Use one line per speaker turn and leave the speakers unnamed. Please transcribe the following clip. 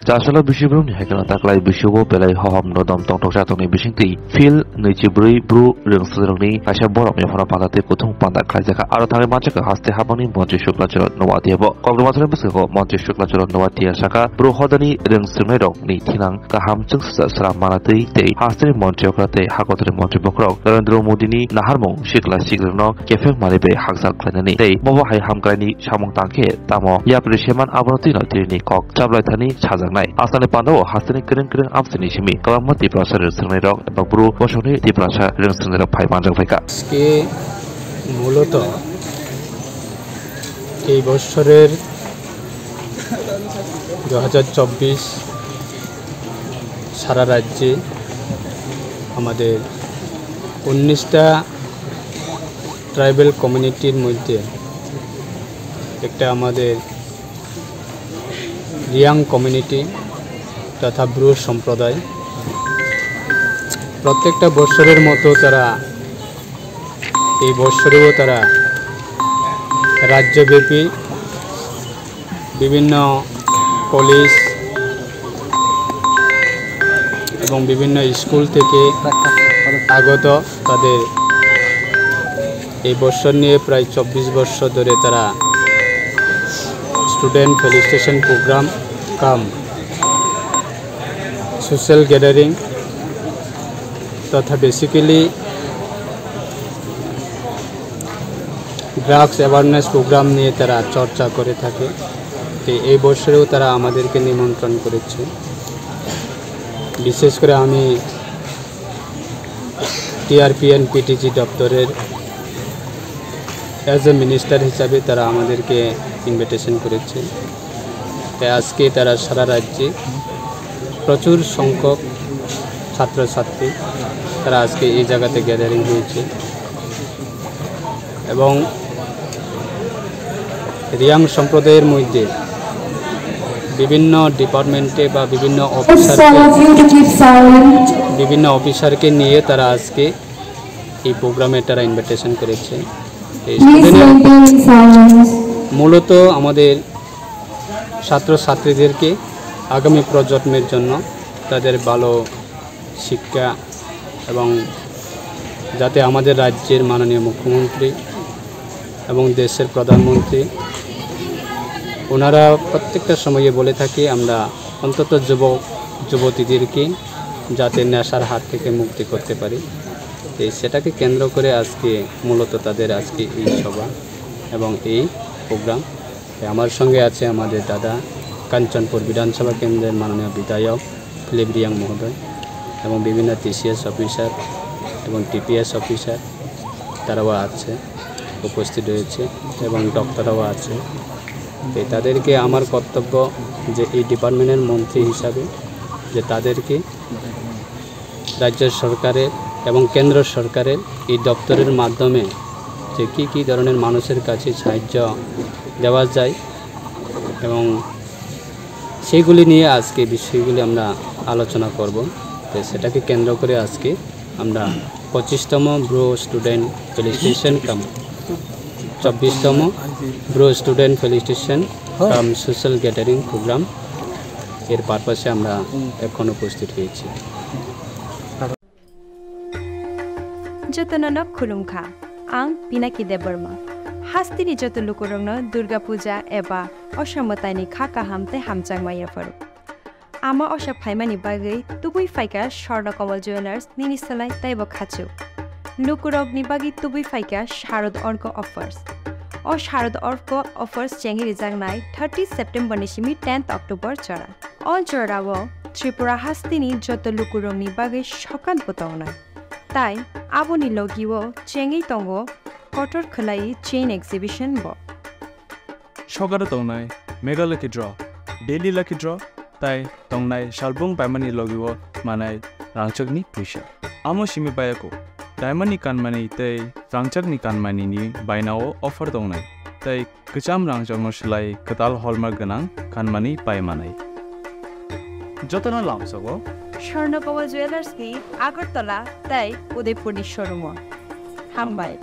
Jasala Bishibrum Hekana Taklai Bishubo Pelai Hom Nodom Tonto Shatoni Bishingti, Phil Nichibri Bru Ringsurni, Asha Borom Yafana Pandate Putung Panda Kajaka Aratari Machaka Haste Habani Monte Shuklacho Novatiabo, Kogamasan Bisco, Monte Shuklacho Novatia Shaka, Bru Hodani Ringsurnedo, Nitinang, Kaham Chunks Sramanati, Haste Monteocrate, Hakotre Montebokro, Narendra Modini, Naharmo, Shikla Sigrano, Kefek Maribe, Haxal Klanani, Mobo Hai Hamgrani, Shamong Tanke, Tamo, Yaprishaman Abotino Tirini Kok, Tablatani, Chazanai, Asane Pando, Hastani Kring Amsini Shimi, Kalamati Prasa Ringsurnedo, Babru, Boshoni, Tiprasa Ringsurnedo Paimanjak Veka.
মূলত এই বছরের 2024 সারা রাজ্যে আমাদের 19টা tribal কমিউনিটির মধ্যে একটা আমাদের Reang community তথা ব্রু সম্প্রদায় প্রত্যেকটা বছরের মতো তারা এই বছরেও তারা রাজ্যব্যাপী বিভিন্ন কলেজ এবং বিভিন্ন স্কুল থেকে আগত তাদের এই বছর নিয়ে প্রায় 24 বছর ধরে তারা স্টুডেন্ট ফেলিসিটেশন প্রোগ্রাম কাম সোশ্যাল গ্যাদারিং তথা বেসিক্যালি ড্রাগস অ্যাওয়ারনেস প্রোগ্রাম নিয়ে তারা চর্চা করে থাকে। তো এই বছরেও তারা আমাদেরকে নিমন্ত্রণ করেছে। বিশেষ করে আমি টিআরপিএন পিটিজি দপ্তরের অ্যাজ এ মিনিস্টার হিসাবে তারা আমাদেরকে ইনভিটেশন করেছে। তাই আজকে তারা সারা রাজ্যে প্রচুর সংখ্যক ছাত্রছাত্রী তারা আজকে এই জায়গাতে গ্যাদারিং হয়েছে এবং রিয়াং সম্প্রদায়ের মধ্যে বিভিন্ন ডিপার্টমেন্টে বা বিভিন্ন অফিসারকে নিয়ে তারা আজকে এই প্রোগ্রামে তারা ইনভিটেশন করেছে। মূলত আমাদের ছাত্রছাত্রীদেরকে আগামী প্রজন্মের জন্য তাদের ভালো শিক্ষা এবং যাতে আমাদের রাজ্যের মাননীয় মুখ্যমন্ত্রী এবং দেশের প্রধানমন্ত্রী ওনারা প্রত্যেকটা সময়ে বলে থাকে আমরা অন্তত যুবতীদেরকে যাতে নেশার হাত থেকে মুক্তি করতে পারি। তো সেটাকে কেন্দ্র করে আজকে মূলত তাদের আজকে এই সভা এবং এই প্রোগ্রাম। আমার সঙ্গে আছে আমাদের দাদা কাঞ্চনপুর বিধানসভা কেন্দ্রের মাননীয় বিধায়ক ফিলিপ রিয়াং মহোদয় এবং বিভিন্ন টিসিএস অফিসার এবং টিপিএস অফিসার তারাও আছে উপস্থিত রয়েছে এবং ডক্টররাও আছে। তাদেরকে আমার কর্তব্য যে এই ডিপার্টমেন্টের মন্ত্রী হিসাবে যে তাদেরকে রাজ্য সরকারের এবং কেন্দ্র সরকারের এই দপ্তরের মাধ্যমে যে কী ধরনের মানুষের কাছে সাহায্য দেওয়া যায় এবং সেইগুলি নিয়ে আজকে বিষয়গুলি আমরা আলোচনা করব। তো সেটাকে কেন্দ্র করে আজকে আমরা 25তম ব্রু স্টুডেন্ট ফেলিসিটেশন কাম 24তম ব্রু স্টুডেন্ট ফেলিসিটেশন কাম সোশ্যাল গ্যাদারিং প্রোগ্রাম এর পারপাসে আমরা এখন উপস্থিত হয়েছি।
যতননক খুলুমখা आं पिनाकी देबबर्मा हास्तिनि जत लुकुरंनो दुर्गा पूजा एबा असमतानि खाका हामते हामजांमायाफोर आमा अशा फाइमानि बागै तुबुइ फाइका स्वर्ण कमल ज्वेलार्स निनिसलाय ताइबो खाचु लुकुरगनि बागै तुबुइ फाइका शारद अर्क अफर्स ओ शारद अर्क अफर्स चेंगि रिजांनाय 30 सेप्टेम्बर निसिमि 10 अक्टोबर चरा अल चरावो त्रिपुरा हास्तिनि जत लुकुरंनि बागै सकान बतावनाय ताई आबोनि लगिवो चेंगि तंगो कटर खलाई चेन एक्सिबिशन बो
सगार तंगनाय mega lucky draw daily lucky draw ताई तंगनाय शालबुंग पाइमानि लगिवो मानाय रांचकनि फैसा आमो सिमि बायाको डायमंडनि कानमानि तै रांचकनि कानमानिनि बायनाव अफर तंगनाय तै गोजाम रांचकनो सोलाय कताल हलमार्क गोनां कानमानि पाइमानाय जतना लामसगो
स्वर्णकमल ज्वेलार्सनि आगरतला ताई उदयपुरनि शोरूम हामबाय।